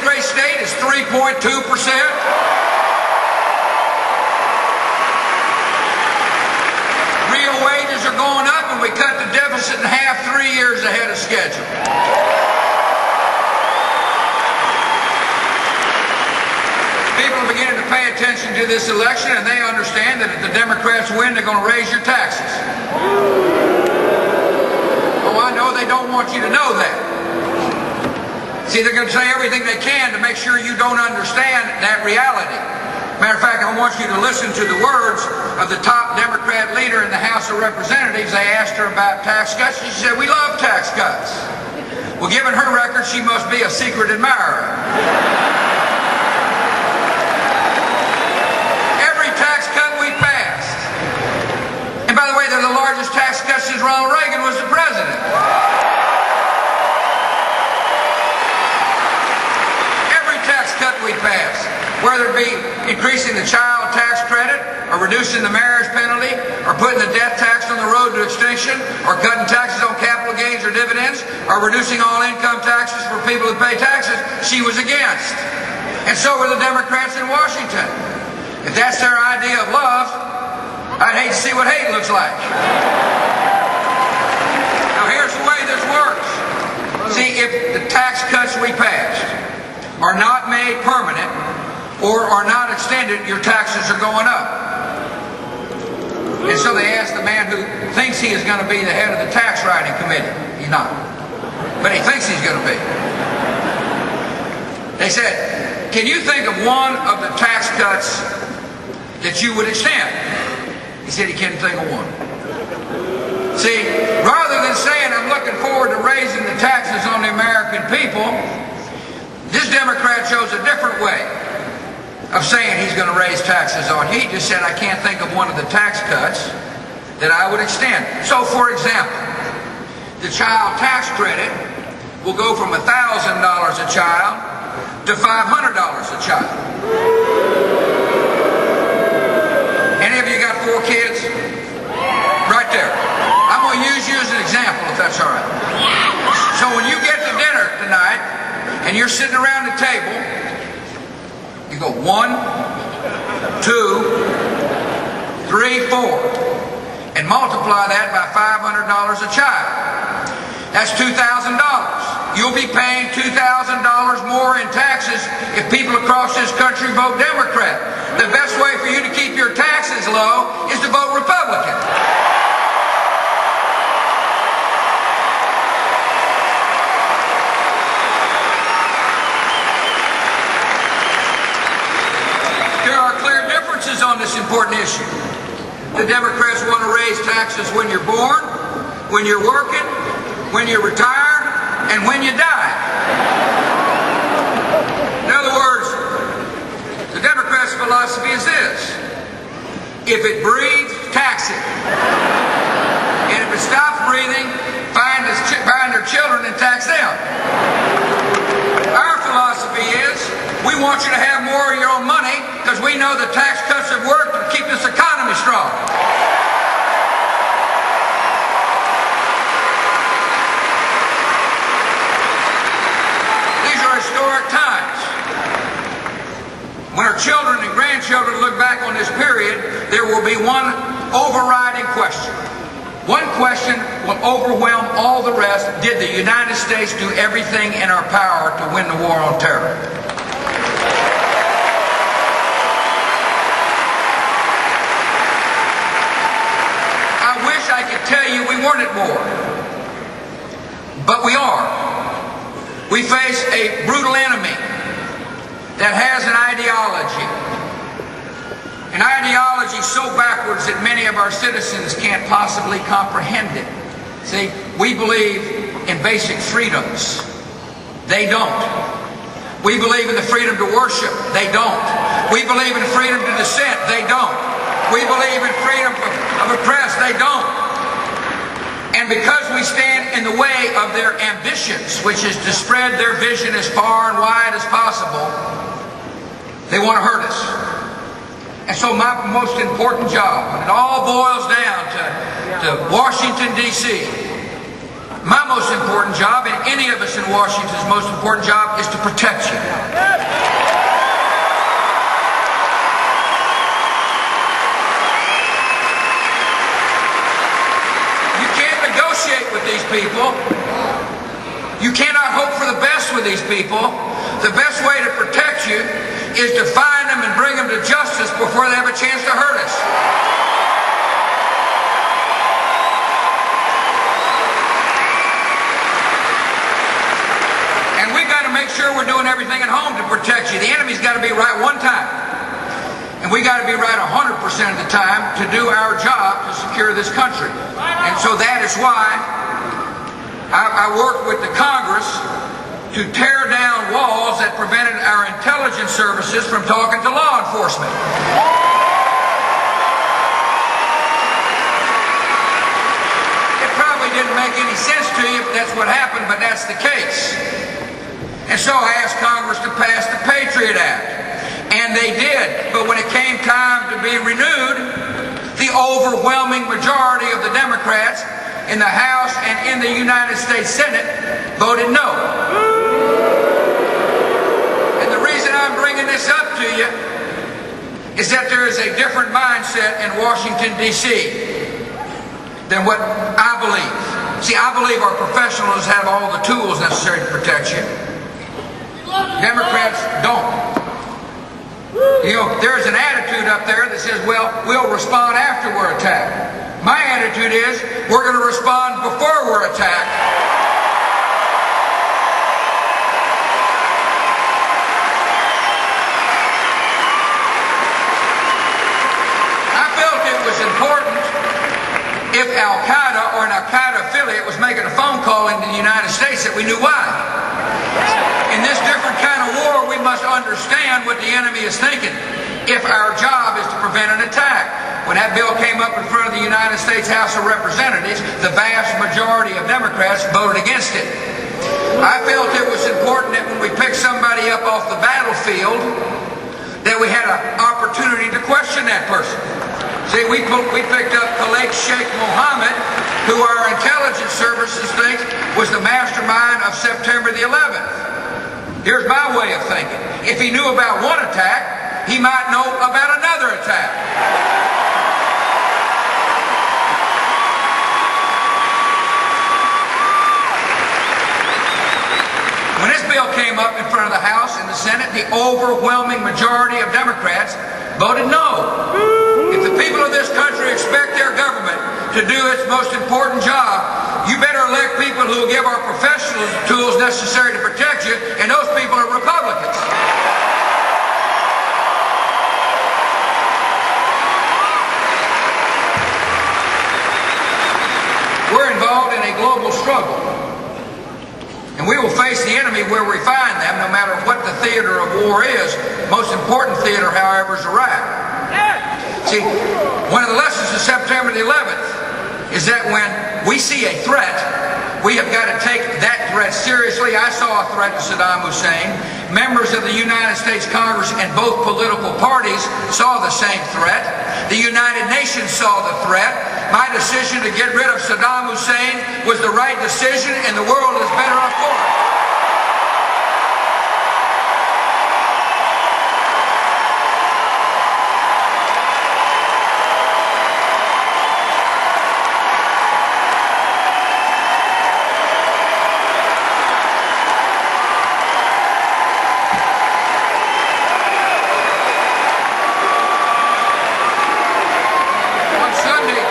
great state is 3.2%. Real wages are going up, and we cut the deficit in half 3 years ahead of schedule. People are beginning to pay attention to this election, and they understand that if the Democrats win, they're going to raise your taxes. Oh, I know they don't want you to know that. See, they're going to say everything they can to make sure you don't understand that reality. Matter of fact, I want you to listen to the words of the top Democrat leader in the House of Representatives. They asked her about tax cuts. She said, "We love tax cuts." Well, given her record, she must be a secret admirer. Every tax cut we passed, and by the way, they're the largest tax cuts since Ronald Reagan was the president. Every tax cut we passed, whether it be increasing the child tax credit, or reducing the marriage penalty, or putting the death tax on the road to extinction, or cutting taxes on capital gains or dividends, or reducing all income taxes for people who pay taxes, she was against. And so were the Democrats in Washington. If that's their idea of love, I'd hate to see what hate looks like. Now here's the way this works. See, if the tax cuts we passed are not made permanent, or are not extended, your taxes are going up. And so they asked the man who thinks he is going to be the head of the tax writing committee. He's not. But he thinks he's going to be. They said, "Can you think of one of the tax cuts that you would extend?" He said he can't think of one. See, rather than saying, "I'm looking forward to raising the taxes on the American people," this Democrat chose a different way of saying he's going to raise taxes on. He just said, "I can't think of one of the tax cuts that I would extend." So, for example, the child tax credit will go from $1,000 a child to $500 a child. Any of you got 4 kids? Right there. I'm going to use you as an example, if that's all right. So when you get to dinner tonight, and you're sitting around the table, you go 1, 2, 3, 4, and multiply that by $500 a child. That's $2,000. You'll be paying $2,000 more in taxes if people across this country vote Democrat. The best way for you to keep your taxes low is to vote Republican. On this important issue. The Democrats want to raise taxes when you're born, when you're working, when you're retired, and when you die. In other words, the Democrats' philosophy is this: if it breathes, tax it. And if it stops breathing, find their children and tax them. Our philosophy is, we want you to have more of your own money because we know the tax cuts have worked to keep this economy strong. These are historic times. When our children and grandchildren look back on this period, there will be one overriding question. One question will overwhelm all the rest. Did the United States do everything in our power to win the war on terror? I could tell you we weren't at war, but we are. We face a brutal enemy that has an ideology so backwards that many of our citizens can't possibly comprehend it. See, we believe in basic freedoms. They don't. We believe in the freedom to worship. They don't. We believe in freedom to dissent. They don't. We believe in freedom of the press. They don't. And because we stand in the way of their ambitions, which is to spread their vision as far and wide as possible, they want to hurt us. And so my most important job, when it all boils down to Washington, D.C., My most important job, and any of us in Washington's most important job, is to protect you. You can't negotiate with these people. You cannot hope for the best with these people. The best way to protect you is to find them and bring them to justice before they have a chance to hurt us. And we've got to make sure we're doing everything at home to protect you. The enemy's got to be right one time. And we got to be right 100% of the time to do our job to secure this country. And so that is why I worked with the Congress to tear down walls that prevented our intelligence services from talking to law enforcement. It probably didn't make any sense to you, but that's what happened, but that's the case. And so I asked Congress to pass the Patriot Act, and they did. But when it came time to be renewed, the overwhelming majority of the Democrats in the House and in the United States Senate voted no. And the reason I'm bringing this up to you is that there is a different mindset in Washington, D.C. than what I believe. See, I believe our professionals have all the tools necessary to protect you. Democrats don't. You know, there's an attitude up there that says, well, we'll respond after we're attacked. My attitude is, we're going to respond before we're attacked. I felt it was important if Al-Qaeda or an Al-Qaeda affiliate was making a phone call into the United States that we knew why. In this different kind of war, we must understand what the enemy is thinking if our job is to prevent an attack. When that bill came up in front of the United States House of Representatives, the vast majority of Democrats voted against it. I felt it was important that when we picked somebody up off the battlefield, that we had an opportunity to question that person. See, we picked up Khalid Sheikh Mohammed, who our intelligence services think was the mastermind of September the 11th. Here's my way of thinking. If he knew about one attack, he might know about another attack. When this bill came up in front of the House and the Senate, the overwhelming majority of Democrats voted no. If the people of this country expect their government to do its most important job, you better elect people who will give our professionals the tools necessary to protect you, and those people are Republicans. We're involved in a global struggle. And we will face the enemy where we find them, no matter what the theater of war is. Most important theater, however, is Iraq. See, one of the lessons of September the 11th is that when we see a threat, we have got to take that threat seriously. I saw a threat to Saddam Hussein. Members of the United States Congress and both political parties saw the same threat. The United Nations saw the threat. My decision to get rid of Saddam Hussein was the right decision, and the world is better off for it. On Sunday,